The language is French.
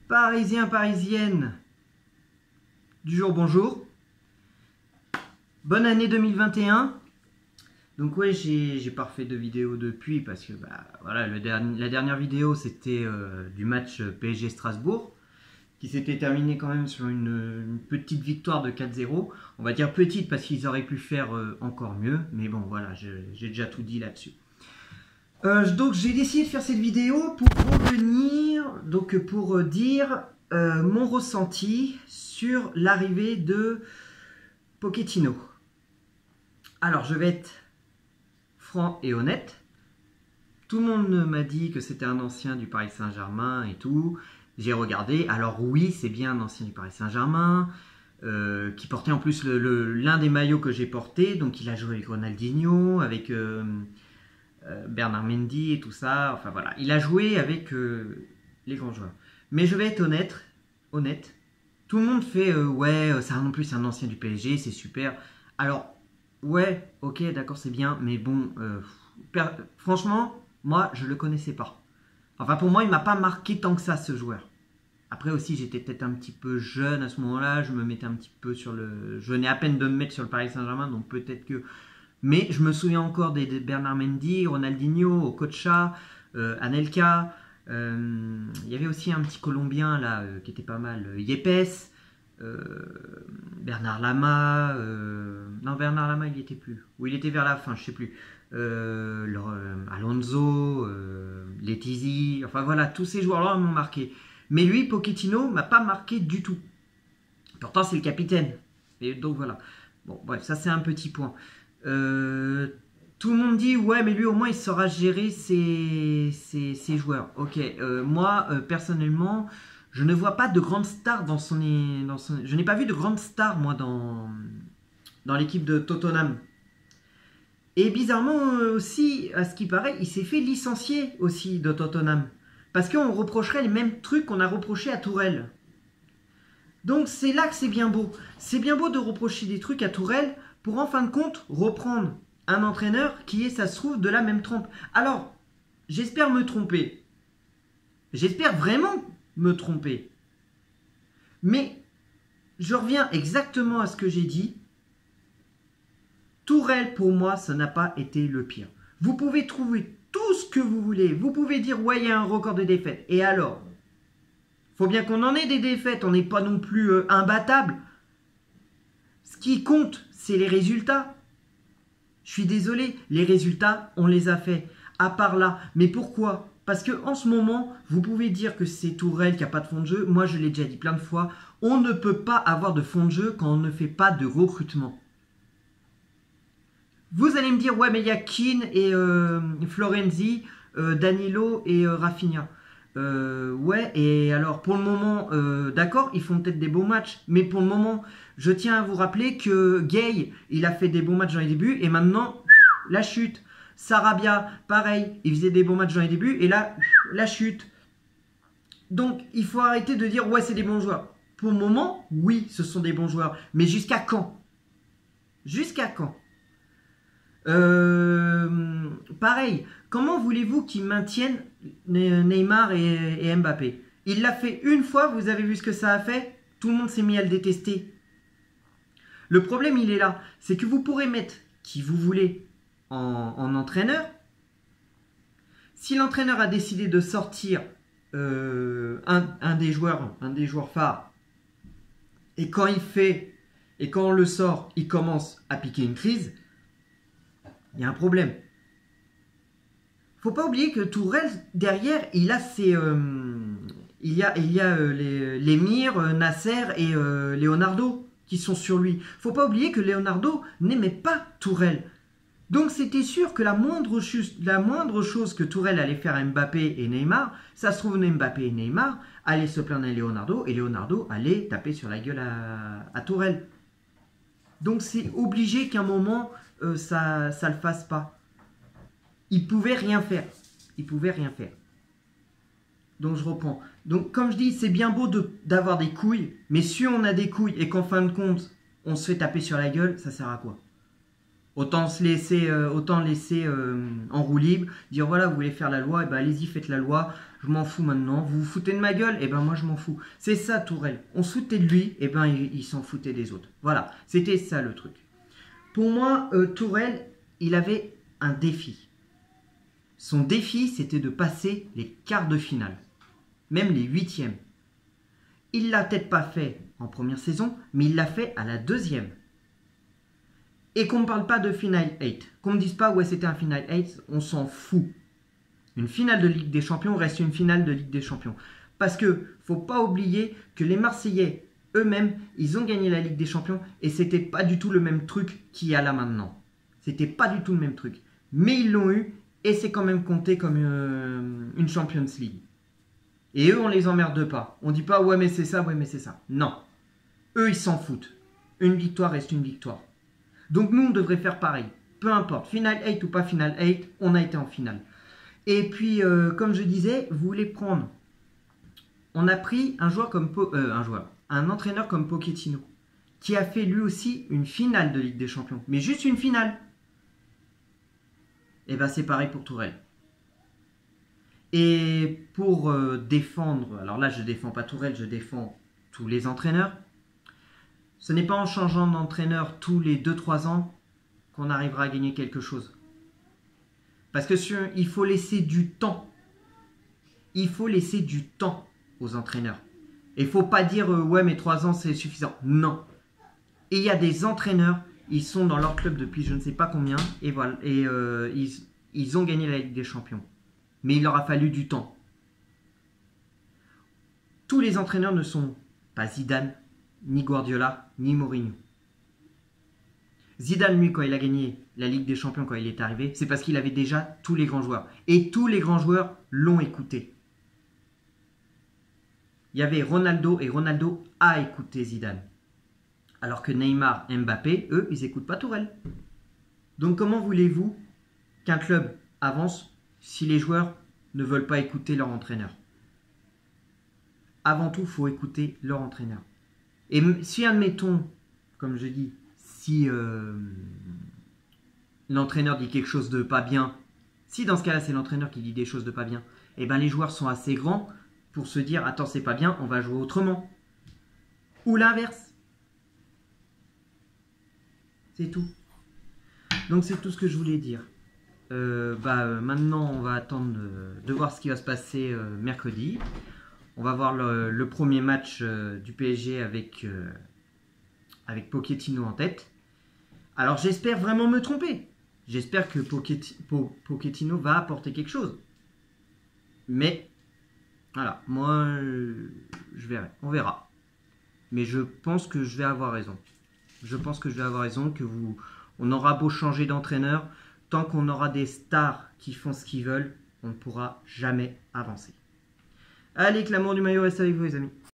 Parisiens, parisiennes du jour, bonjour. Bonne année 2021. Donc ouais, j'ai pas refait de vidéo depuis parce que voilà, la dernière vidéo c'était du match PSG Strasbourg qui s'était terminé quand même sur une petite victoire de 4-0. On va dire petite parce qu'ils auraient pu faire encore mieux, mais bon voilà, j'ai déjà tout dit là-dessus. Donc j'ai décidé de faire cette vidéo pour revenir, donc pour dire mon ressenti sur l'arrivée de Pochettino. Alors je vais être franc et honnête. Tout le monde m'a dit que c'était un ancien du Paris Saint-Germain et tout. J'ai regardé, alors oui, c'est bien un ancien du Paris Saint-Germain, qui portait en plus l'un des maillots que j'ai porté. Donc il a joué avec Ronaldinho, avec Bernard Mendy et tout ça. Enfin voilà, il a joué avec les grands joueurs. Mais je vais être honnête. Tout le monde fait ouais, ça non plus c'est un ancien du PSG, c'est super. Alors ouais, ok, d'accord, c'est bien, mais bon, franchement, moi je le connaissais pas. Enfin pour moi, il m'a pas marqué tant que ça ce joueur. Après aussi, j'étais peut-être un petit peu jeune à ce moment-là, je me mettais un petit peu sur le, je venais à peine de me mettre sur le Paris Saint-Germain, donc peut-être que. Mais je me souviens encore des Bernard Mendy, Ronaldinho, Okocha, Anelka. Il y avait aussi un petit Colombien là qui était pas mal, Yepes, Bernard Lama. Non, Bernard Lama il n'y était plus. Ou il était vers la fin, je sais plus. Alonso, Letizy. Enfin voilà, tous ces joueurs-là m'ont marqué. Mais lui, Pochettino, m'a pas marqué du tout. Pourtant, c'est le capitaine. Et donc voilà. Bon, bref, ça c'est un petit point. Tout le monde dit ouais mais lui au moins il saura gérer ses joueurs. Ok, moi personnellement je ne vois pas de grandes stars dans son je n'ai pas vu de grandes stars moi dans l'équipe de Tottenham. Et bizarrement aussi, à ce qui paraît, il s'est fait licencier aussi de Tottenham. Parce qu'on reprocherait les mêmes trucs qu'on a reproché à Tourelle. Donc c'est là que c'est bien beau. C'est bien beau de reprocher des trucs à Tourelle pour en fin de compte reprendre un entraîneur qui est, ça se trouve, de la même trempe. Alors, j'espère me tromper. J'espère vraiment me tromper. Mais je reviens exactement à ce que j'ai dit. Tourelle, pour moi, ça n'a pas été le pire. Vous pouvez trouver tout ce que vous voulez. Vous pouvez dire, ouais, il y a un record de défaites. Et alors? Faut bien qu'on en ait des défaites. On n'est pas non plus imbattable. Ce qui compte, c'est les résultats. Je suis désolé, les résultats, on les a fait. À part là. Mais pourquoi? Parce qu'en ce moment, vous pouvez dire que c'est Tourelle qui n'a pas de fond de jeu. Moi, je l'ai déjà dit plein de fois. On ne peut pas avoir de fond de jeu quand on ne fait pas de recrutement. Vous allez me dire, ouais, mais il y a Keane et Florenzi, Danilo et Rafinha. Ouais, et alors pour le moment, d'accord, ils font peut-être des beaux matchs, mais pour le moment, je tiens à vous rappeler que Gay, il a fait des bons matchs dans les débuts, et maintenant, la chute. Sarabia, pareil, il faisait des bons matchs dans les débuts, et là, la chute. Donc, il faut arrêter de dire, ouais, c'est des bons joueurs. Pour le moment, oui, ce sont des bons joueurs, mais jusqu'à quand? Jusqu'à quand? Pareil, comment voulez-vous qu'ils maintiennent Neymar et Mbappé? Il l'a fait une fois, vous avez vu ce que ça a fait? Tout le monde s'est mis à le détester. Le problème, il est là. C'est que vous pourrez mettre qui vous voulez en entraîneur. Si l'entraîneur a décidé de sortir un des joueurs phares, et quand on le sort, il commence à piquer une crise, il y a un problème. Faut pas oublier que Tourelle, derrière, il a ses... il y a l'émir, Nasser et Leonardo qui sont sur lui. Faut pas oublier que Leonardo n'aimait pas Tourelle. Donc c'était sûr que la moindre chose que Tourelle allait faire à Mbappé et Neymar, ça se trouve Mbappé et Neymar allaient se plaindre à Leonardo et Leonardo allait taper sur la gueule à Tourelle. Donc c'est obligé qu'à un moment... ça le fasse pas. Il pouvait rien faire. Donc je reprends. Donc comme je dis, c'est bien beau d'avoir des couilles, mais si on a des couilles et qu'en fin de compte, on se fait taper sur la gueule, ça sert à quoi? Autant laisser en roue libre, dire voilà, vous voulez faire la loi, et ben allez-y, faites la loi, je m'en fous maintenant. Vous vous foutez de ma gueule, et ben moi je m'en fous. C'est ça Tourelle. On se foutait de lui, et ben il s'en foutait des autres. Voilà, c'était ça le truc. Pour moi, Tourelle, il avait un défi. Son défi, c'était de passer les quarts de finale, même les huitièmes. Il l'a peut-être pas fait en première saison, mais il l'a fait à la deuxième. Et qu'on ne me parle pas de Final 8. Qu'on ne me dise pas, ouais, c'était un Final 8, on s'en fout. Une finale de Ligue des Champions reste une finale de Ligue des Champions. Parce que, faut pas oublier que les Marseillais, eux-mêmes, ils ont gagné la Ligue des Champions et c'était pas du tout le même truc qu'il y a là maintenant. C'était pas du tout le même truc. Mais ils l'ont eu et c'est quand même compté comme une Champions League. Et eux, on les emmerde pas. On dit pas, ouais, mais c'est ça, ouais, mais c'est ça. Non. Eux, ils s'en foutent. Une victoire reste une victoire. Donc nous, on devrait faire pareil. Peu importe, Final 8 ou pas Final 8, on a été en finale. Et puis, comme je disais, vous voulez prendre... On a pris un joueur comme... un entraîneur comme Pochettino, qui a fait lui aussi une finale de Ligue des Champions. Mais juste une finale. Et bien c'est pareil pour Tourelle. Et pour défendre... Alors là, je ne défends pas Tourelle, je défends tous les entraîneurs. Ce n'est pas en changeant d'entraîneur tous les 2-3 ans qu'on arrivera à gagner quelque chose. Parce que il faut laisser du temps. Il faut laisser du temps aux entraîneurs. Et il ne faut pas dire ouais mais 3 ans c'est suffisant. Non. Et il y a des entraîneurs, ils sont dans leur club depuis je ne sais pas combien et voilà et ils ont gagné la Ligue des Champions. Mais il leur a fallu du temps. Tous les entraîneurs ne sont pas Zidane, ni Guardiola, ni Mourinho. Zidane, lui, quand il a gagné la Ligue des Champions, quand il est arrivé, c'est parce qu'il avait déjà tous les grands joueurs. Et tous les grands joueurs l'ont écouté. Il y avait Ronaldo, et Ronaldo a écouté Zidane. Alors que Neymar, Mbappé, eux, ils n'écoutent pas Tourelle. Donc comment voulez-vous qu'un club avance si les joueurs ne veulent pas écouter leur entraîneur? Avant tout, il faut écouter leur entraîneur. Et si, admettons, comme je dis, si l'entraîneur dit quelque chose de pas bien, si dans ce cas-là, c'est l'entraîneur qui dit des choses de pas bien, et ben les joueurs sont assez grands pour se dire, attends, c'est pas bien, on va jouer autrement. Ou l'inverse. C'est tout. Donc c'est tout ce que je voulais dire. Maintenant, on va attendre de voir ce qui va se passer mercredi. On va voir le premier match du PSG avec Pochettino en tête. Alors j'espère vraiment me tromper. J'espère que Pochettino va apporter quelque chose. Mais, voilà, moi, je verrai. On verra. Mais je pense que je vais avoir raison. Je pense que je vais avoir raison, on aura beau changer d'entraîneur, tant qu'on aura des stars qui font ce qu'ils veulent, on ne pourra jamais avancer. Allez, que l'amour du maillot reste avec vous les amis.